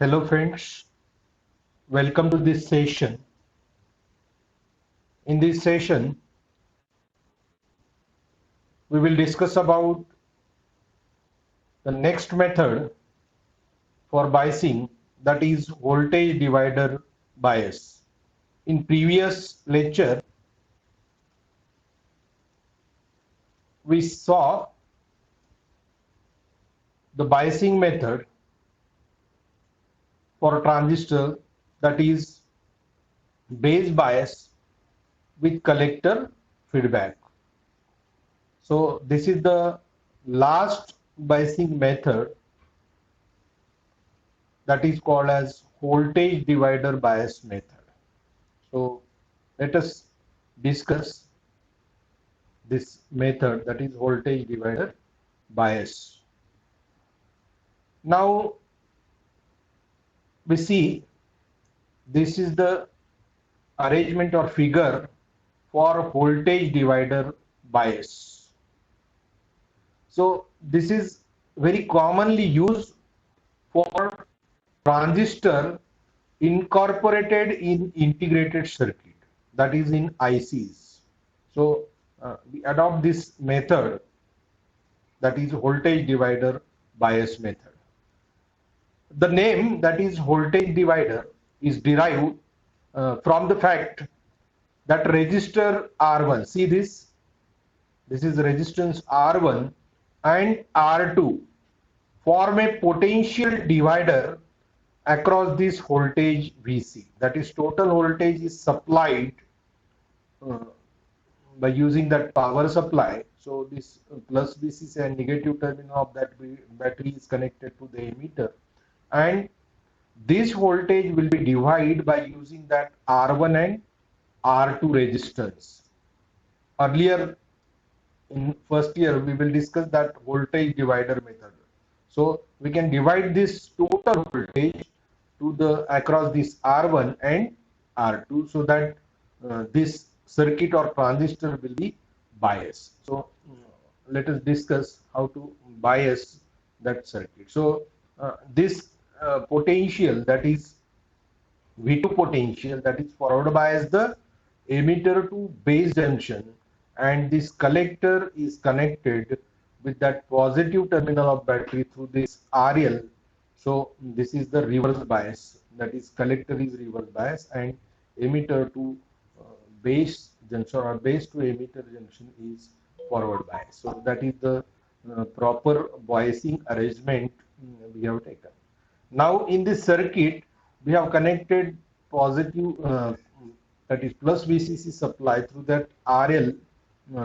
Hello friends, welcome to this session. In this session, we will discuss about the next method for biasing, that is voltage divider bias. In previous lecture, we saw the biasing method for a transistor, that is base bias with collector feedback. So this is the last biasing method, that is called as voltage divider bias method. So let us discuss this method, that is voltage divider bias. Now we see this is the arrangement or figure for voltage divider bias. So this is very commonly used for transistor incorporated in integrated circuit, that is in ICs. So we adopt this method, that is voltage divider bias method. The name, that is voltage divider, is derived from the fact that resistor R1, see this is resistance R1 and R2 form a potential divider across this voltage VC. That is, total voltage is supplied uh, by using that power supply. So this plus VC and negative terminal of that battery is connected to the emitter, and this voltage will be divided by using that R1 and R2 resistance. Earlier in first year we will discuss that voltage divider method. So we can divide this total voltage to the across this R1 and R2, so that this circuit or transistor will be biased. So let us discuss how to bias that circuit. So this potential, that is V2 potential, that is forward bias the emitter to base junction, and this collector is connected with that positive terminal of battery through this RL. So this is the reverse bias, that is collector is reverse bias and emitter to base junction or base to emitter junction is forward bias. So that is the proper biasing arrangement we have taken. Now in this circuit, we have connected positive, that is plus VCC supply through that RL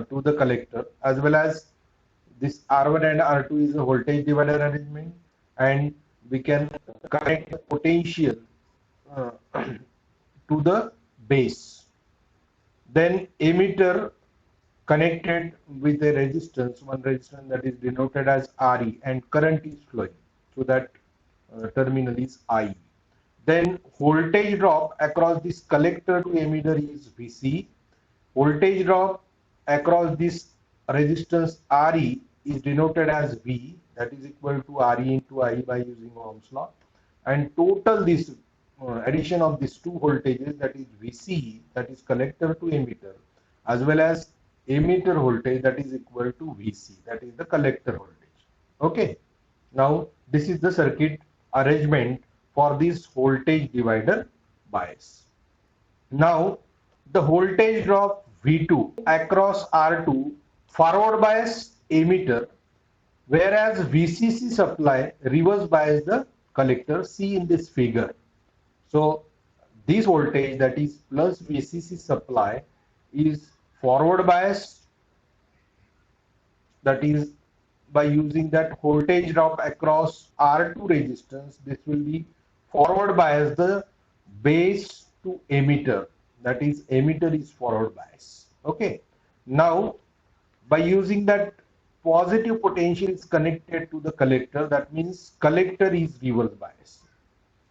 to the collector, as well as this R1 and R2 is a voltage divider arrangement, and we can connect the potential uh, to the base. Then emitter connected with a resistance, one resistance that is denoted as RE, and current is flowing. So that terminal is I. Then voltage drop across this collector to emitter is VC. Voltage drop across this resistance RE is denoted as V, that is equal to RE into I by using Ohm's law. And total this addition of these two voltages, that is VC, that is collector to emitter, as well as emitter voltage, that is equal to VC, that is the collector voltage. Okay. Now this is the circuit arrangement for this voltage divider bias. Now the voltage drop V2 across R2 forward bias emitter, whereas VCC supply reverse bias the collector, see in this figure. So this voltage, that is plus VCC supply, is forward bias, that is by using that voltage drop across R2 resistance, this will be forward bias the base to emitter, that is emitter is forward bias. Okay. Now by using that positive potential is connected to the collector, that means collector is reverse bias.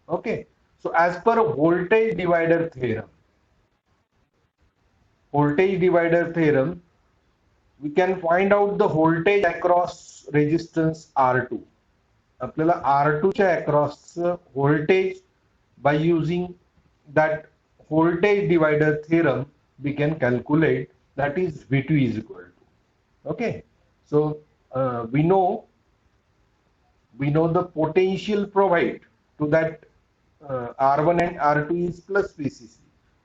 Okay. So as per voltage divider theorem, we can find out the voltage across resistance R2. आपल्याला R2 च्या across voltage by using that voltage divider theorem we can calculate, that is V2 is equal to, okay. So we know the potential provided to that R1 and R2 is plus VCC.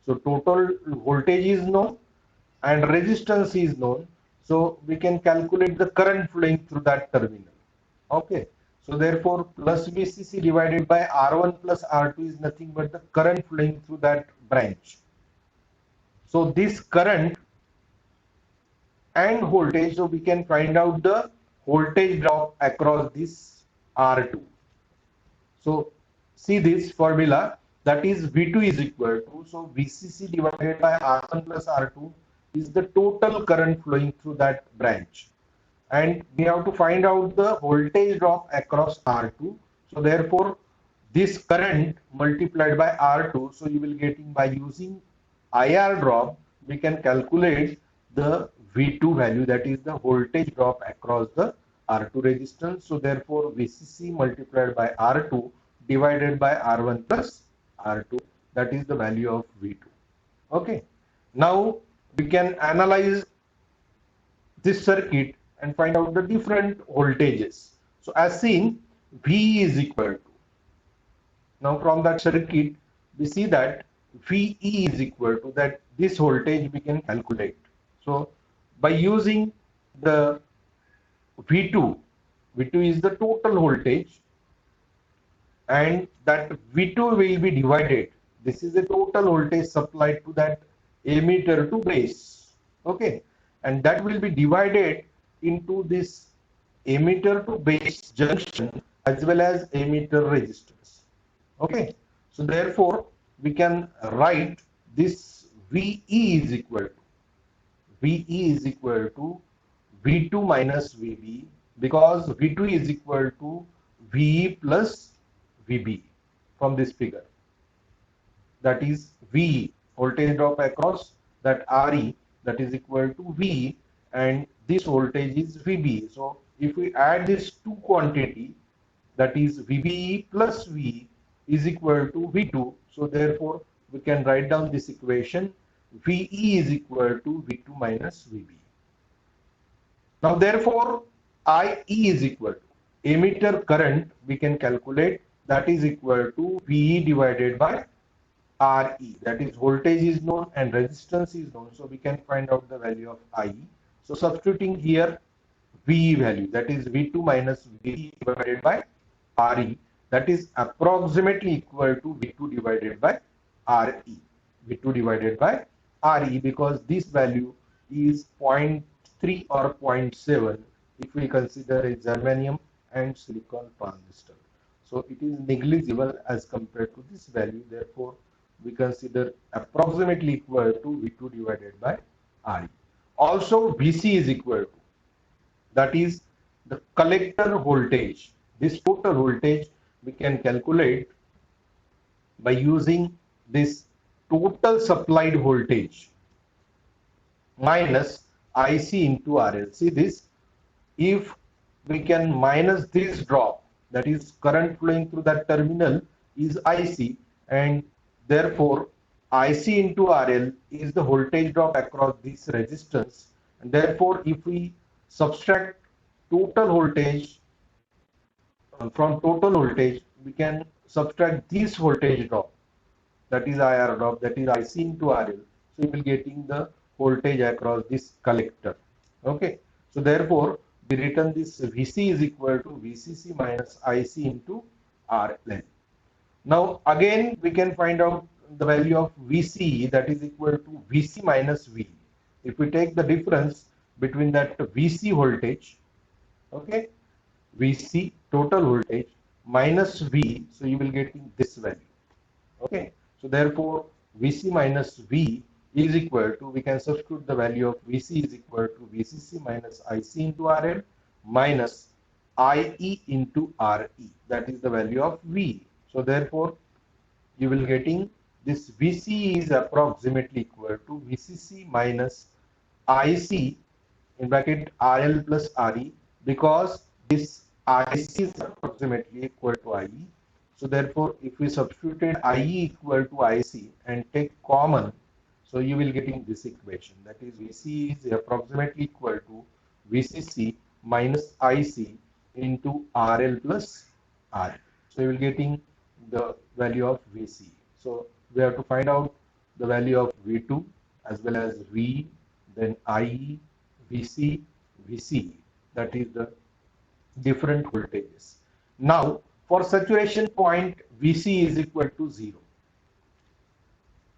So total voltage is known and resistance is known. So we can calculate the current flowing through that terminal. Okay. So therefore plus VCC divided by R1 plus R2 is nothing but the current flowing through that branch. So this current and voltage, so we can find out the voltage drop across this R2. So see this formula, that is V2 is equal to, so VCC divided by R1 plus R2 is the total current flowing through that branch. And we have to find out the voltage drop across R2. So therefore, this current multiplied by R2, so you will getting by using IR drop, we can calculate the V2 value, that is the voltage drop across the R2 resistance. So therefore, VCC multiplied by R2 divided by R1 plus R2, that is the value of V2. Okay. Now we can analyze this circuit and find out the different voltages. So as seen, V is equal to, now from that circuit we see that VE is equal to that, this voltage we can calculate. So by using the V2, V2 is the total voltage, and that V2 will be divided. This is the total voltage supplied to that emitter to base. Okay, and that will be divided into this emitter to base junction as well as emitter resistance. Okay, so therefore we can write this VE is equal to, VE is equal to V2 minus VB, because V2 is equal to VE plus VB from this figure. That is VE, voltage drop across that RE, that is equal to VE, and this voltage is VB. So if we add this two quantity, that is VBE plus VE is equal to V2. So therefore we can write down this equation, VE is equal to V2 minus VB. Now therefore IE is equal to emitter current, we can calculate, that is equal to VE divided by RE, that is voltage is known and resistance is known, so we can find out the value of IE. So substituting here VE value, that is V2 minus VE divided by RE, that is approximately equal to V2 divided by RE, V2 divided by RE, because this value is 0.3 or 0.7 if we consider a germanium and silicon transistor. So it is negligible as compared to this value. Therefore, we consider approximately equal to V2 divided by RE. Also, VC is equal to, that is the collector voltage. This total voltage we can calculate by using this total supplied voltage minus IC into RL. See this, if we can minus this drop, that is current flowing through that terminal is IC, and therefore IC into RL is the voltage drop across this resistance, and therefore if we subtract total voltage from total voltage, we can subtract this voltage drop, that is IR drop, that is IC into RL. So you will getting the voltage across this collector. Okay, so therefore we written this VC is equal to VCC minus IC into RL. Now again we can find out the value of VC, that is equal to VC minus V. If we take the difference between that VC voltage, okay, VC total voltage minus V, so you will getting this value. Okay, so therefore VC minus V is equal to, we can substitute the value of VC is equal to VCC minus IC into RL minus IE into RE, that is the value of V. So therefore you will getting this VC is approximately equal to VCC minus IC in bracket RL plus RE, because this IC is approximately equal to IE. So therefore, if we substituted IE equal to IC and take common, so you will getting this equation. That is VC is approximately equal to VCC minus IC into RL plus R. So you will getting the value of VC. So we have to find out the value of V2 as well as V, then IE, VC, VC. That is the different voltages. Now, for saturation point, VC is equal to 0.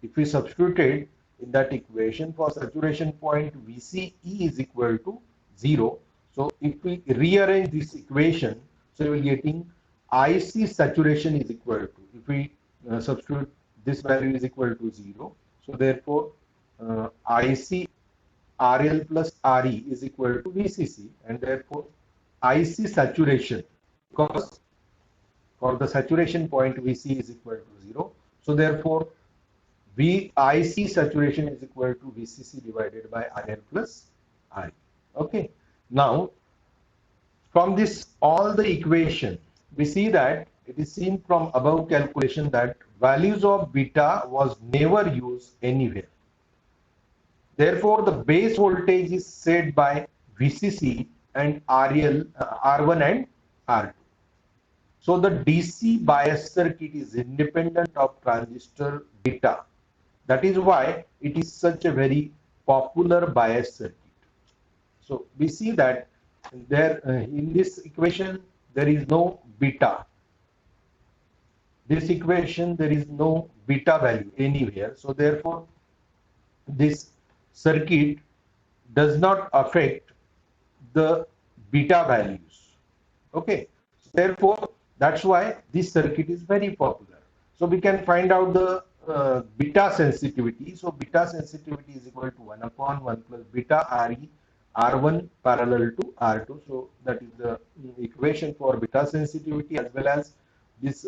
If we substituted in that equation for saturation point, VCE is equal to 0. So, if we rearrange this equation, so we will getting IC saturation is equal to, if we substitute this value is equal to 0. So, therefore, IC RL plus RE is equal to VCC, and therefore IC saturation, because for the saturation point VC is equal to 0. So therefore IC saturation is equal to VCC divided by RL plus RE. Okay. Now from this all the equation, we see that it is seen from above calculation that values of beta was never used anywhere. Therefore, the base voltage is set by VCC and RL, R1 and R2. So the DC bias circuit is independent of transistor beta. That is why it is such a very popular bias circuit. So we see that there in this equation there is no beta. This equation there is no beta value anywhere. So therefore this circuit does not affect the beta values. Okay, so therefore that's why this circuit is very popular. So we can find out the beta sensitivity. So beta sensitivity is equal to 1 upon 1 plus beta RE R1 parallel to R2. So that is the equation for beta sensitivity as well as this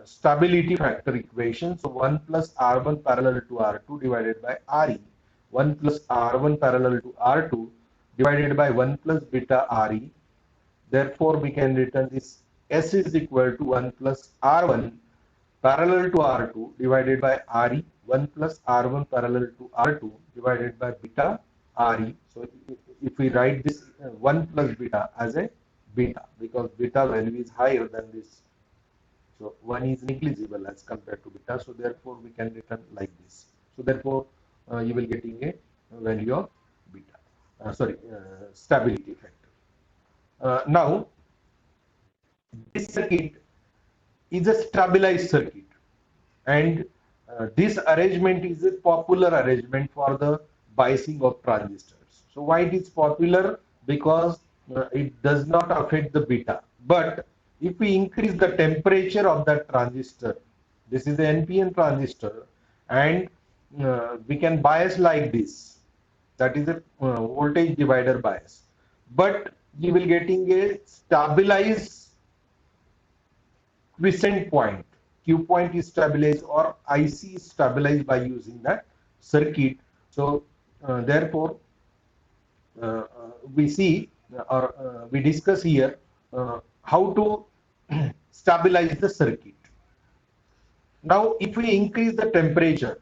stability factor equation. So 1 plus R1 parallel to R2 divided by RE, 1 plus R1 parallel to R2 divided by 1 plus beta RE. Therefore, we can written this S is equal to 1 plus R1 parallel to R2 divided by RE, 1 plus R1 parallel to R2 divided by beta RE. So if we write this 1 plus beta as a beta, because beta value is higher than this. So 1 is negligible as compared to beta. So therefore, we can written like this. So therefore, you will getting a value of beta. Stability factor. Now, this circuit is a stabilized circuit, and this arrangement is a popular arrangement for the biasing of transistors. So why it is popular? Because it does not affect the beta. But if we increase the temperature of that transistor, this is the NPN transistor, and we can bias like this. That is a voltage divider bias. But you will getting a stabilized quiescent point. Q point is stabilized or IC is stabilized by using that circuit. So therefore we see or we discuss here how to stabilize the circuit. Now if we increase the temperature,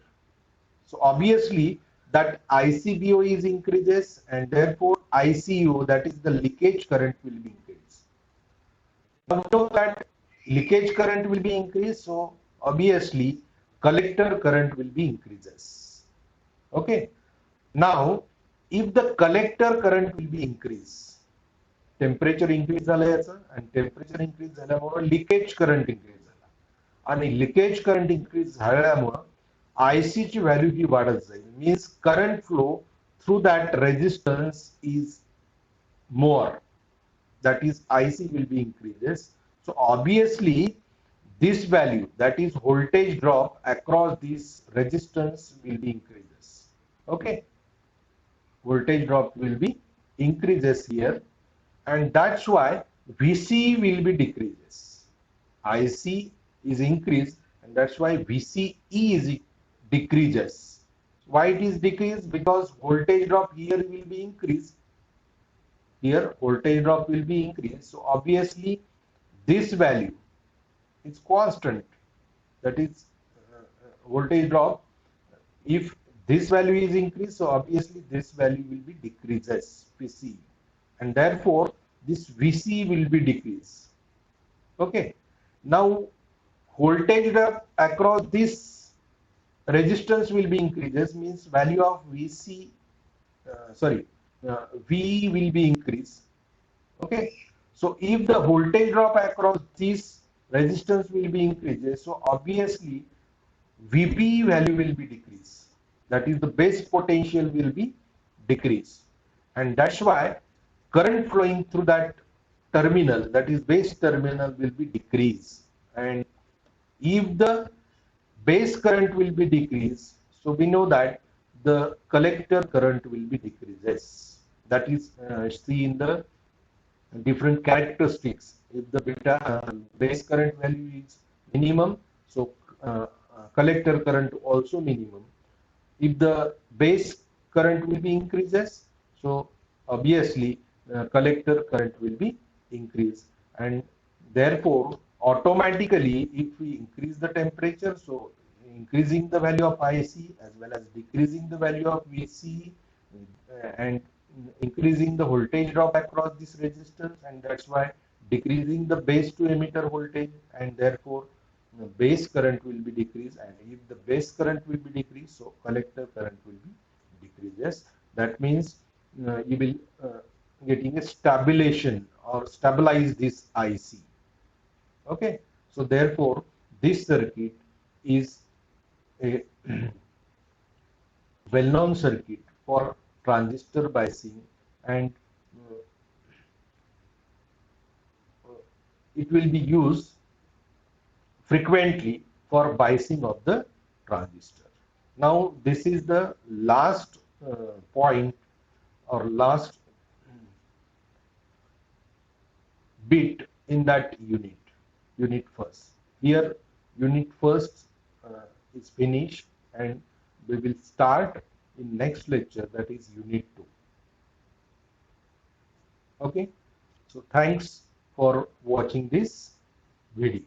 so obviously that ICBO is increases, and therefore ICO, that is the leakage current, will be increased. So that leakage current will be increased, so obviously collector current will be increases. Okay. Now if the collector current will be increased, temperature increase झाला याचा, and temperature increase झाल्यामुळे leakage current increase झाला, आणि leakage current increase झाल्यामुळे IC ची value ही वाढत जाईल. Means current flow through that resistance is more. That is IC will be increases. So obviously this value, that is voltage drop across this resistance, will be increases. Okay. Voltage drop will be increases here, and that's why VC will be decreases. IC is increased, and that's why VCE is decreases. Why it is decreased? Because voltage drop here will be increased. here voltage drop will be increased. So obviously this value is constant, that is voltage drop. If this value is increased, so obviously this value will be decreases, PC, and therefore this VC will be decreased. Okay. Now voltage drop across this resistance will be increases, means value of VC, sorry, V will be increased. Okay. So if the voltage drop across this resistance will be increases, so obviously VB value will be decreased. That is the base potential will be decreased. And that's why current flowing through that terminal, that is base terminal, will be decreased. And if the base current will be decreased, so we know that the collector current will be decreases. That is see in the different characteristics. If the beta base current value is minimum, so collector current also minimum. If the base current will be increases, so obviously collector current will be increased, and therefore automatically if we increase the temperature, so increasing the value of IC as well as decreasing the value of VC, and increasing the voltage drop across this resistance, and that's why decreasing the base to emitter voltage, and therefore the base current will be decreased. And if the base current will be decreased, so collector current will be decreases. That means you will getting a stabilization or stabilize this IC. Okay, so therefore this circuit is a well-known circuit for transistor biasing, and it will be used frequently for biasing of the transistor. Now this is the last point or last bit in that unit first. Here unit first is finished, and we will start in next lecture, that is unit 2. Okay, so thanks for watching this video.